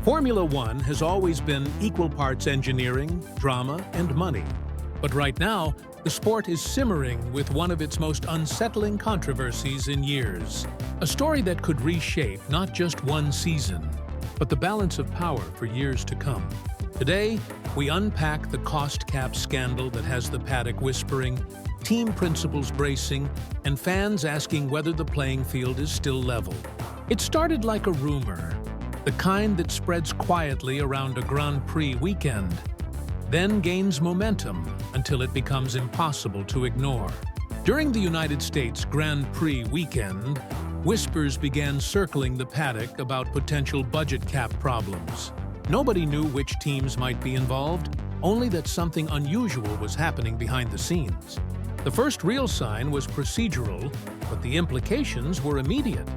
Formula One has always been equal parts engineering, drama, and money. But right now, the sport is simmering with one of its most unsettling controversies in years. A story that could reshape not just one season, but the balance of power for years to come. Today, we unpack the cost cap scandal that has the paddock whispering, team principals bracing, and fans asking whether the playing field is still level. It started like a rumor, the kind that spreads quietly around a Grand Prix weekend, then gains momentum until it becomes impossible to ignore. During the United States Grand Prix weekend, whispers began circling the paddock about potential budget cap problems. Nobody knew which teams might be involved, only that something unusual was happening behind the scenes. The first real sign was procedural, but the implications were immediate.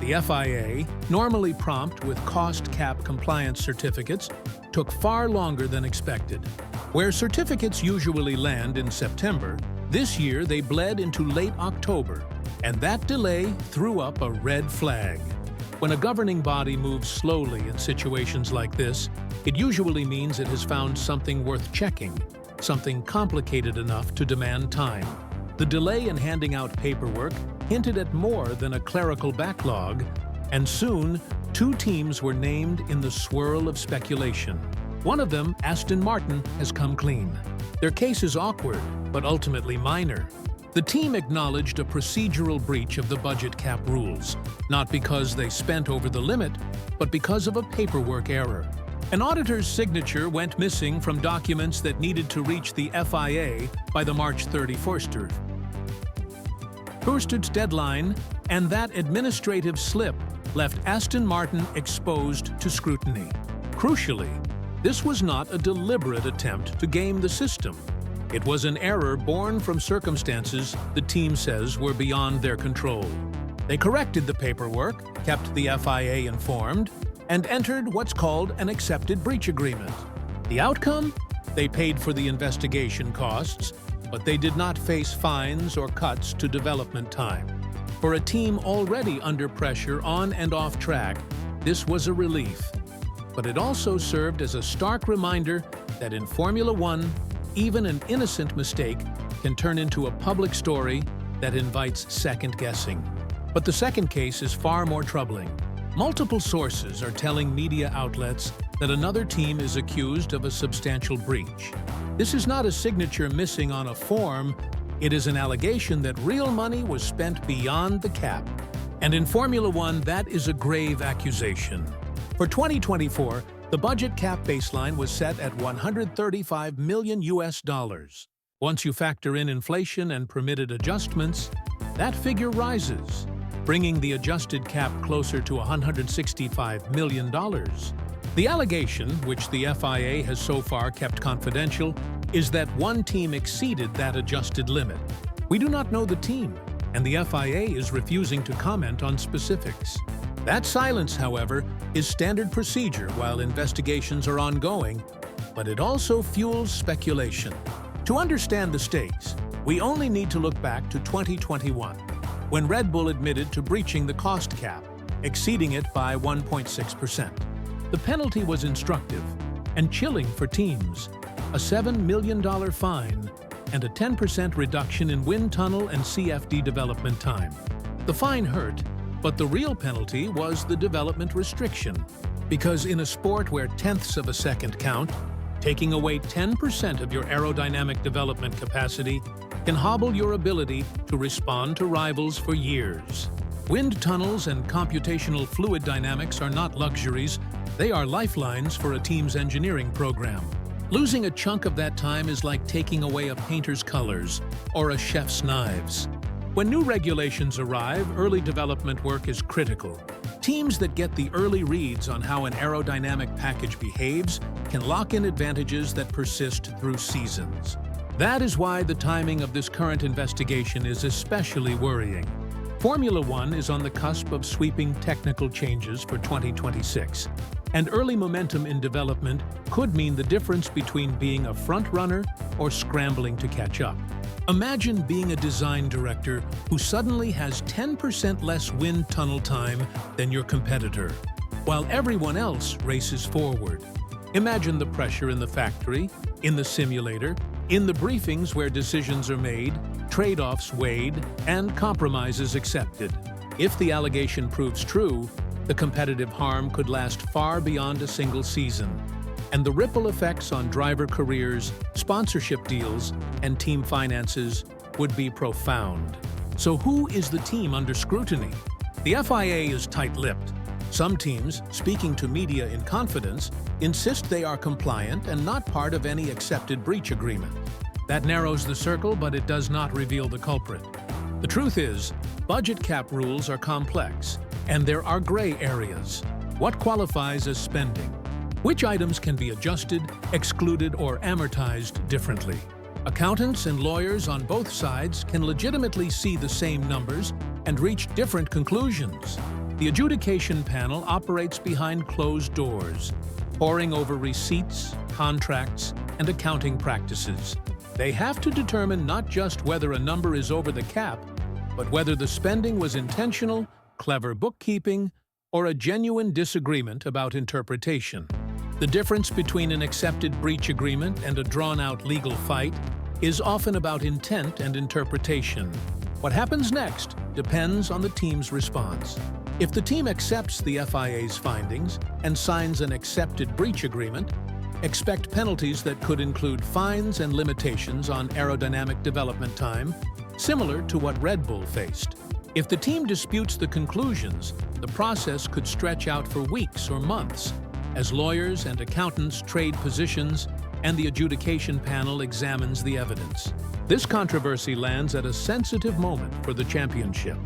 The FIA, normally prompt with cost cap compliance certificates, took far longer than expected. Where certificates usually land in September, this year they bled into late October, and that delay threw up a red flag. When a governing body moves slowly in situations like this, it usually means it has found something worth checking, something complicated enough to demand time. The delay in handing out paperwork hinted at more than a clerical backlog, and soon, two teams were named in the swirl of speculation. One of them, Aston Martin, has come clean. Their case is awkward, but ultimately minor. The team acknowledged a procedural breach of the budget cap rules, not because they spent over the limit, but because of a paperwork error. An auditor's signature went missing from documents that needed to reach the FIA by the March 31st deadline, and that administrative slip left Aston Martin exposed to scrutiny. Crucially, this was not a deliberate attempt to game the system. It was an error born from circumstances the team says were beyond their control. They corrected the paperwork, kept the FIA informed, and entered what's called an accepted breach agreement. The outcome? They paid for the investigation costs, but they did not face fines or cuts to development time. For a team already under pressure on and off track, this was a relief. But it also served as a stark reminder that in Formula One, even an innocent mistake can turn into a public story that invites second-guessing. But the second case is far more troubling. Multiple sources are telling media outlets that another team is accused of a substantial breach. This is not a signature missing on a form, it is an allegation that real money was spent beyond the cap. And in Formula One, that is a grave accusation. For 2024, the budget cap baseline was set at $135 million. Once you factor in inflation and permitted adjustments, that figure rises, bringing the adjusted cap closer to $165 million. The allegation, which the FIA has so far kept confidential, is that one team exceeded that adjusted limit. We do not know the team, and the FIA is refusing to comment on specifics. That silence, however, is standard procedure while investigations are ongoing, but it also fuels speculation. To understand the stakes, we only need to look back to 2021, when Red Bull admitted to breaching the cost cap, exceeding it by 1.6%. The penalty was instructive and chilling for teams, a $7 million fine and a 10% reduction in wind tunnel and CFD development time. The fine hurt, but the real penalty was the development restriction, because in a sport where tenths of a second count, taking away 10% of your aerodynamic development capacity can hobble your ability to respond to rivals for years. Wind tunnels and computational fluid dynamics are not luxuries, they are lifelines for a team's engineering program. Losing a chunk of that time is like taking away a painter's colors or a chef's knives. When new regulations arrive, early development work is critical. Teams that get the early reads on how an aerodynamic package behaves can lock in advantages that persist through seasons. That is why the timing of this current investigation is especially worrying. Formula One is on the cusp of sweeping technical changes for 2026, and early momentum in development could mean the difference between being a front-runner or scrambling to catch up. Imagine being a design director who suddenly has 10% less wind tunnel time than your competitor. while everyone else races forward. Imagine the pressure in the factory, in the simulator, in the briefings where decisions are made, trade-offs weighed, and compromises accepted. If the allegation proves true, the competitive harm could last far beyond a single season, and the ripple effects on driver careers, sponsorship deals, and team finances would be profound. So who is the team under scrutiny? The FIA is tight-lipped. Some teams, speaking to media in confidence, insist they are compliant and not part of any accepted breach agreement. That narrows the circle, but it does not reveal the culprit. The truth is, budget cap rules are complex, and there are gray areas. What qualifies as spending? Which items can be adjusted, excluded, or amortized differently? Accountants and lawyers on both sides can legitimately see the same numbers and reach different conclusions. The adjudication panel operates behind closed doors, poring over receipts, contracts, and accounting practices. They have to determine not just whether a number is over the cap, but whether the spending was intentional, clever bookkeeping, or a genuine disagreement about interpretation. The difference between an accepted breach agreement and a drawn-out legal fight is often about intent and interpretation. What happens next depends on the team's response. If the team accepts the FIA's findings and signs an accepted breach agreement, expect penalties that could include fines and limitations on aerodynamic development time, similar to what Red Bull faced. If the team disputes the conclusions, the process could stretch out for weeks or months, as lawyers and accountants trade positions and the adjudication panel examines the evidence. This controversy lands at a sensitive moment for the championship.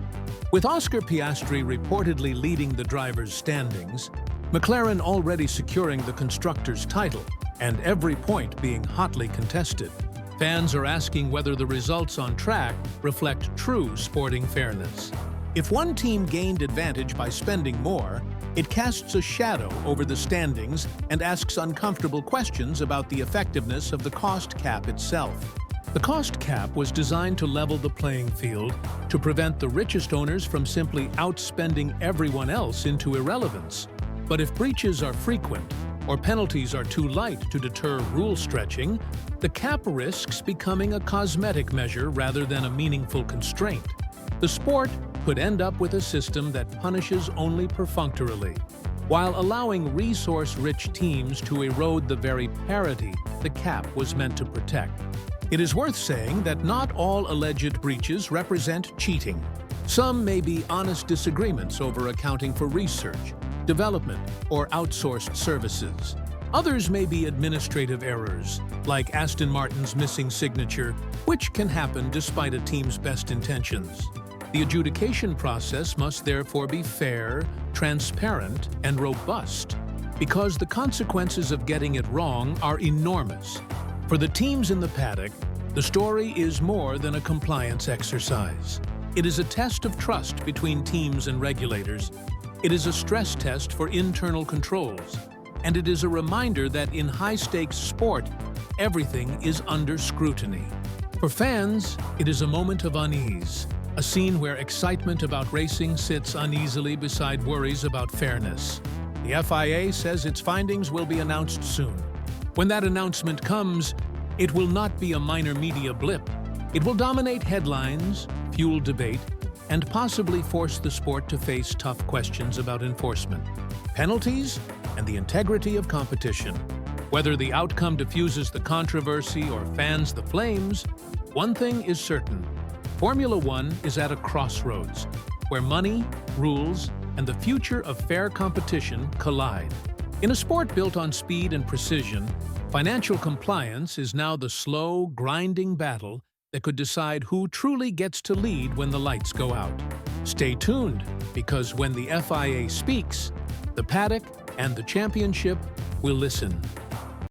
With Oscar Piastri reportedly leading the drivers' standings, McLaren already securing the constructors' title, and every point being hotly contested, fans are asking whether the results on track reflect true sporting fairness. If one team gained advantage by spending more, it casts a shadow over the standings and asks uncomfortable questions about the effectiveness of the cost cap itself. The cost cap was designed to level the playing field, to prevent the richest owners from simply outspending everyone else into irrelevance. But if breaches are frequent, or penalties are too light to deter rule stretching, the cap risks becoming a cosmetic measure rather than a meaningful constraint. The sport could end up with a system that punishes only perfunctorily, while allowing resource-rich teams to erode the very parity the cap was meant to protect. It is worth saying that not all alleged breaches represent cheating. Some may be honest disagreements over accounting for research, development, or outsourced services. Others may be administrative errors, like Aston Martin's missing signature, which can happen despite a team's best intentions. The adjudication process must therefore be fair, transparent, and robust, because the consequences of getting it wrong are enormous. For the teams in the paddock, the story is more than a compliance exercise. It is a test of trust between teams and regulators. It is a stress test for internal controls. And it is a reminder that in high-stakes sport, everything is under scrutiny. For fans, it is a moment of unease, a scene where excitement about racing sits uneasily beside worries about fairness. The FIA says its findings will be announced soon. When that announcement comes, it will not be a minor media blip. It will dominate headlines, fuel debate, and possibly force the sport to face tough questions about enforcement, penalties, and the integrity of competition. Whether the outcome diffuses the controversy or fans the flames, one thing is certain: Formula One is at a crossroads, where money, rules, and the future of fair competition collide. In a sport built on speed and precision, financial compliance is now the slow, grinding battle that could decide who truly gets to lead when the lights go out. Stay tuned, because when the FIA speaks, the paddock and the championship will listen.